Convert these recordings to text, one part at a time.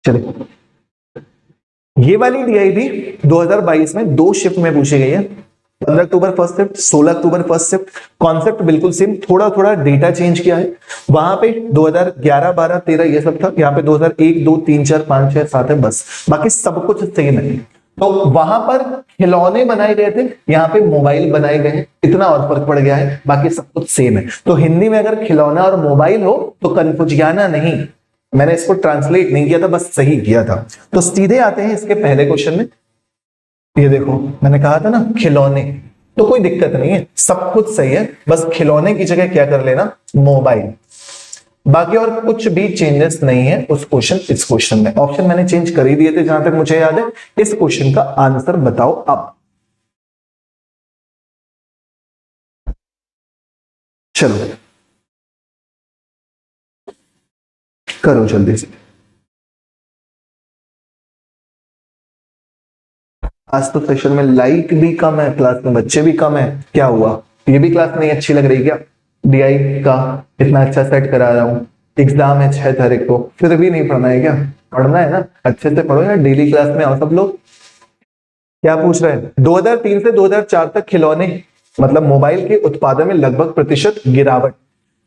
चलिए, ये वाली डीआई भी 2022 में 2 शिफ्ट में पूछी गई है। 15 October first shift, 16 October first shift. Concept बिल्कुल सेम, थोड़ा थोड़ा डेटा चेंज किया है। वहां पे 2011, 12, 13 ये सब था, यहाँ पे 2001, 2, 3, 4, 5, 6, 7 है बस, बाकी सब कुछ सेम है। तो वहां पर खिलौने बनाए गए थे, यहाँ पे मोबाइल बनाए गए हैं, इतना और फर्क पड़ गया है, बाकी सब कुछ सेम है। तो हिंदी में अगर खिलौना और मोबाइल हो तो कंफ्यूजियाना नहीं, मैंने इसको ट्रांसलेट नहीं किया था, बस सही किया था। तो सीधे आते हैं इसके पहले क्वेश्चन में। ये देखो, मैंने कहा था ना खिलौने, तो कोई दिक्कत नहीं है, सब कुछ सही है, बस खिलौने की जगह क्या कर लेना, मोबाइल। बाकी और कुछ भी चेंजेस नहीं है उस क्वेश्चन इस क्वेश्चन में। ऑप्शन मैंने चेंज कर ही दिए थे जहां तक मुझे याद है। इस क्वेश्चन का आंसर बताओ अब। चलो करो जल्दी से। आज तो सेशन में लाइक भी कम है, क्लास में बच्चे भी कम है, क्या हुआ? ये भी क्लास नहीं अच्छी लग रही क्या? डीआई का इतना अच्छा सेट करा रहा हूं, एग्जाम है 6 तारीख को, फिर भी नहीं पढ़ना है क्या? पढ़ना है ना, अच्छे से पढ़ो यार, डेली क्लास में आओ सब लोग। क्या पूछ रहे हैं? 2003 से 2004 तक खिलौने मतलब मोबाइल के उत्पादन में लगभग प्रतिशत गिरावट।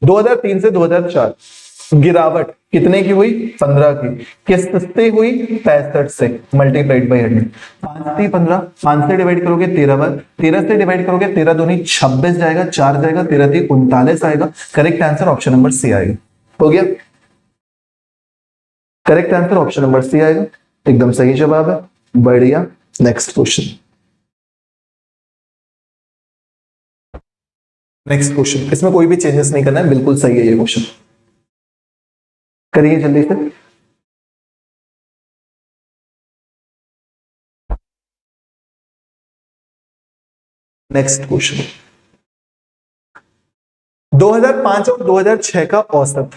2003 से 2004 गिरावट कितने की हुई? 15 की। किससे हुई? 65 से, मल्टीप्लाइड बाई 100। 5 से 15, 5 से डिवाइड करोगे 13 बार, 13 से डिवाइड करोगे 13 दूनी 26 जाएगा, 4 जाएगा, 13 3 39 आएगा। Correct answer option number C आएगा। हो गया, correct answer option number C आएगा, एकदम सही जवाब है, बढ़िया। नेक्स्ट क्वेश्चन, नेक्स्ट क्वेश्चन, इसमें कोई भी चेंजेस नहीं करना है, बिल्कुल सही है ये क्वेश्चन। करिए जल्दी से। नेक्स्ट क्वेश्चन, 2005 और 2006 का औसत,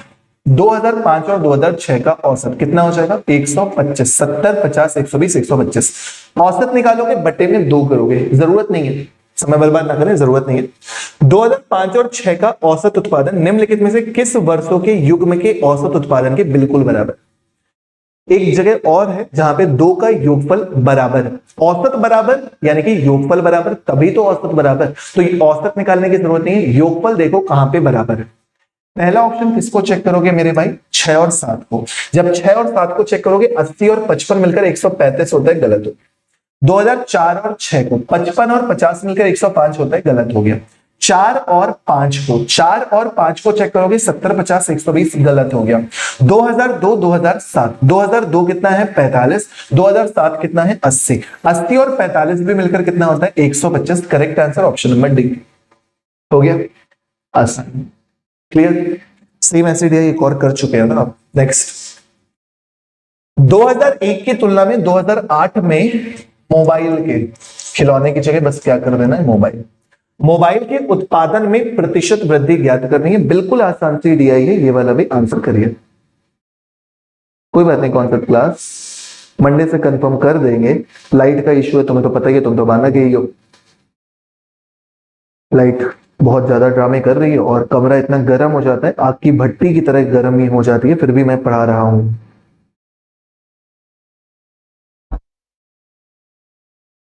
2005 और 2006 का औसत कितना हो जाएगा? 125, 70, 50, 120, 125। औसत निकालोगे बट्टे में 2 करोगे, जरूरत नहीं है, समय बर्बाद ना करें, जरूरत नहीं है। 2005 और 6 का औसत उत्पादन निम्नलिखित में से किस वर्षों के युग्म के औसत उत्पादन के बिल्कुल बराबर? एक जगह और है जहां पे 2 का योगफल बराबर है, औसत बराबर यानी कि योगफल बराबर, तभी तो औसत बराबर। तो ये औसत निकालने की जरूरत नहीं है, योगफल देखो कहां पे बराबर है। पहला ऑप्शन किसको चेक करोगे मेरे भाई? 6 और 7 को। जब 6 और 7 को चेक करोगे 80 और 55 मिलकर 135 होता है, गलत हो। 2004 और 6 को 55 और 50 मिलकर 105 होता है, गलत हो गया। 4 और 5 को, 4 और 5 को चेक करोगे 70, 50, 120, गलत हो गया। 2002, 2007, 2002 कितना है? 45, 2007 कितना है? 80, 80 और 45 भी मिलकर कितना होता है? 125। Correct answer option number D. हो गया आसान, क्लियर। सेम ऐसे एक और कर चुके हैं ना आप। नेक्स्ट, 2001 की तुलना में 2008 में मोबाइल के खिलौने की जगह बस क्या कर देना है? मोबाइल। मोबाइल के उत्पादन में प्रतिशत वृद्धि ज्ञात करनी है, बिल्कुल आसान सी दी आई है, ये वाला भी आंसर करिए। कोई बात नहीं, कॉन्सेप्ट क्लास मंडे से कंफर्म कर देंगे। लाइट का इश्यू है, तुम्हें तो पता ही है, तुम तो बाना गई हो। लाइट बहुत ज्यादा ड्रामे कर रही है और कमरा इतना गर्म हो जाता है, आग की भट्टी की तरह गर्म ही हो जाती है, फिर भी मैं पढ़ा रहा हूं।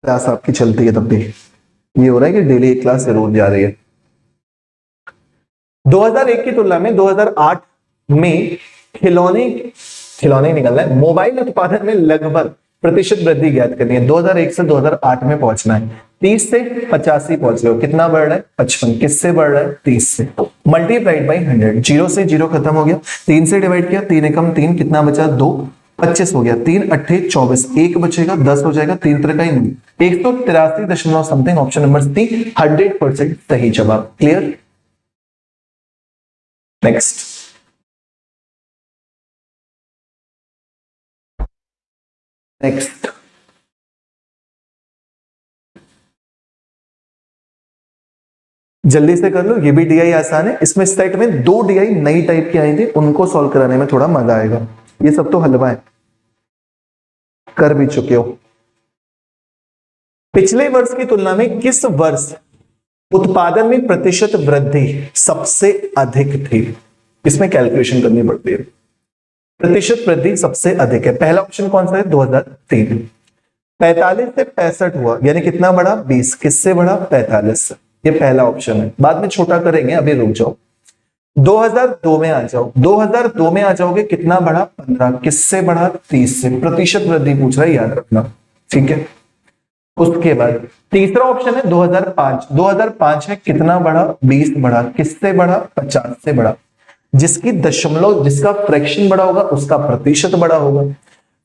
क्लास आपकी चलती है तब भी ये हो रहा है कि डेली एक क्लास जरूर जा रही है। 2001 की तुलना में 2008 में खिलौने निकलना है, मोबाइल उत्पादन में लगभग प्रतिशत वृद्धि ज्ञात करनी है। 2001 से 2008 में पहुंचना है, 30 से 85 पहुंच गए हो, कितना बढ़ रहा है? 55। किससे बढ़ रहा है? 30 से। मल्टीप्लाइड बाई 100, 0 से 0 खत्म हो गया, 3 से डिवाइड किया, 3 एकम 3, कितना बचा? 2, 25 हो गया, 3 अट्ठे 24, 1 बचेगा, 10 हो जाएगा, 3 तरह का ही नहीं, 183 समथिंग, ऑप्शन नंबर सी 100% सही जवाब। क्लियर। नेक्स्ट, नेक्स्ट, जल्दी से कर लो, ये भी डीआई आसान है। इसमें सेट में 2 डीआई नई टाइप की आई थी, उनको सॉल्व कराने में थोड़ा मजा आएगा, ये सब तो हलवा है, कर भी चुके हो। पिछले वर्ष की तुलना में किस वर्ष उत्पादन में प्रतिशत वृद्धि सबसे अधिक थी? इसमें कैलकुलेशन करनी पड़ती है। प्रतिशत वृद्धि सबसे अधिक है। पहला ऑप्शन कौन सा है? 2003। 45 से 65 हुआ, यानी कितना बढ़ा? 20। किससे बढ़ा? 45 से। ये पहला ऑप्शन है, बाद में छोटा करेंगे, अभी रुक जाओ। 2002 में आ जाओ, 2002 में आ जाओगे, कितना बढ़ा? 15। किससे बढ़ा? 30 से। प्रतिशत वृद्धि पूछ रहा है, याद रखना, ठीक है। उसके बाद तीसरा ऑप्शन है 2005। 2005 है, कितना बढ़ा? 20 बढ़ा। किससे बढ़ा? 50 से बढ़ा। जिसकी दशमलव, जिसका फ्रैक्शन बड़ा होगा उसका प्रतिशत बड़ा होगा।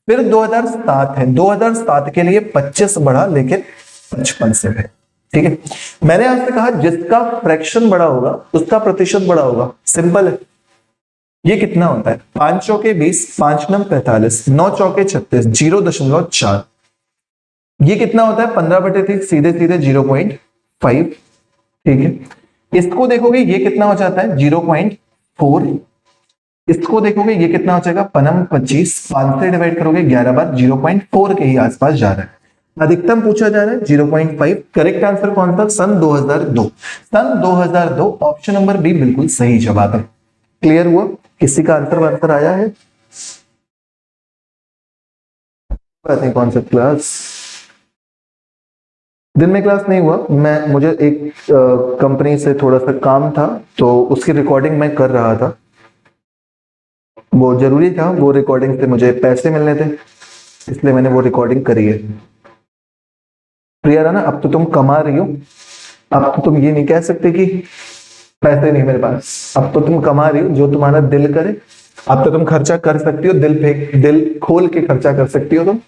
फिर 2007 है, 2007 के लिए 25 बढ़ा, लेकिन 55 से है, ठीक है। मैंने आपसे कहा जिसका फ्रैक्शन बड़ा होगा उसका प्रतिशत बड़ा होगा, सिंपल है। ये कितना होता है? 5 चौके 20, 5 नम 45, 9 चौके 36, 0.4। ये कितना होता है? 15/3, सीधे सीधे 0.5, ठीक है। इसको देखोगे ये कितना हो जाता है? 0.4। इसको देखोगे ये कितना हो जाएगा? पनम 25, 5 से डिवाइड करोगे 11 बार, 0.4 के ही आसपास जा रहा है। अधिकतम पूछा जा रहा है 0.5। करेक्ट आंसर कौन सा? सन 2002। सन 2002 ऑप्शन नंबर बी बिल्कुल सही जवाब है। क्लियर हुआ? किसी का आंसर आया है? बात नहीं, कौन सा क्लास? दिन में क्लास नहीं हुआ, मुझे एक कंपनी से थोड़ा सा काम था, तो उसकी रिकॉर्डिंग मैं कर रहा था। वो जरूरी था, वो रिकॉर्डिंग से मुझे पैसे मिलने थे, इसलिए मैंने वो रिकॉर्डिंग करी है। प्रिया राणा, अब तो तुम कमा रही हो, अब तो तुम ये नहीं कह सकते कि पैसे नहीं मेरे पास। अब तो तुम कमा रही हो, जो तुम्हारा दिल करे। अब तो तुम खर्चा कर सकती हो, दिल खोल के खर्चा कर सकती हो तुम।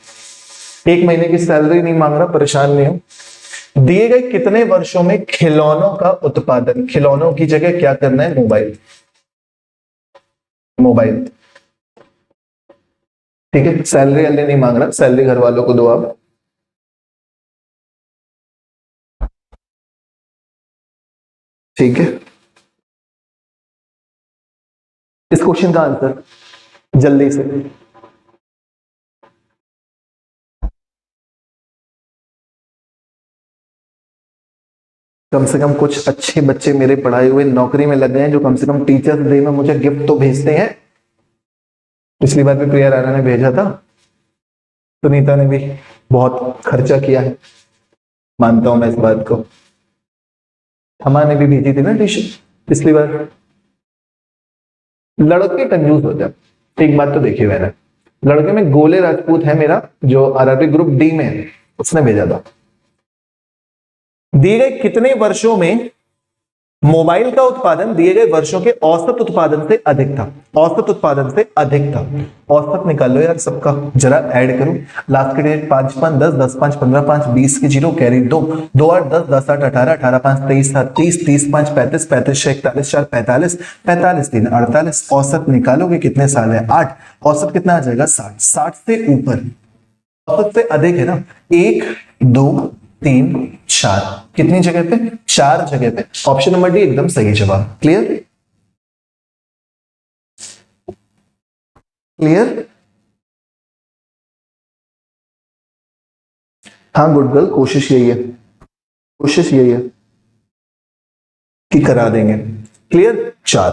1 महीने की सैलरी नहीं मांग रहा, परेशान नहीं हो। दिए गए कितने वर्षों में खिलौनों का उत्पादन, खिलौनों की जगह क्या करना है? मोबाइल, मोबाइल, ठीक है। सैलरी नहीं मांग रहा, सैलरी घर वालों को दो आप। ठीक है, इस क्वेश्चन का आंसर जल्दी से। कम से कम कुछ अच्छे बच्चे मेरे पढ़ाए हुए नौकरी में लग गए हैं, जो कम से कम टीचर्स डे में मुझे गिफ्ट तो भेजते हैं। पिछली बार भी प्रिया राणा ने भेजा था, सुनीता ने भी बहुत खर्चा किया है, मानता हूं मैं इस बात को। हमा ने भी भेजी थी ना टी शर्ट पिछली बार। लड़के कंजूस होते हैं, एक बात तो देखी मैंने। लड़के में गोले राजपूत है मेरा, जो आरआरबी ग्रुप डी में है, उसने भेजा था। दिए गए कितने वर्षों में मोबाइल का उत्पादन दिए गए वर्षों के औसत उत्पादन से अधिक था? औसत उत्पादन से अधिक था। औसत निकालो यार सबका, जरा ऐड करो। लास्ट के डेट 5 5 10 10 5 15 5 20 के 0 कैरी 2 2 8 10 10 8 18 18 5 23 7 30 30 5 35 35 6 41 4 45 45 3 48। औसत निकालोगे कितने साल है? 8। औसत कितना आ जाएगा? 60। 60 से ऊपर, औसत से अधिक है ना। 1 2 3 4, कितनी जगह पे? 4 जगह पे। ऑप्शन नंबर डी एकदम सही जवाब। क्लियर? क्लियर? हाँ गुड गर्ल, कोशिश यही है, कोशिश यही है कि करा देंगे। क्लियर? 4।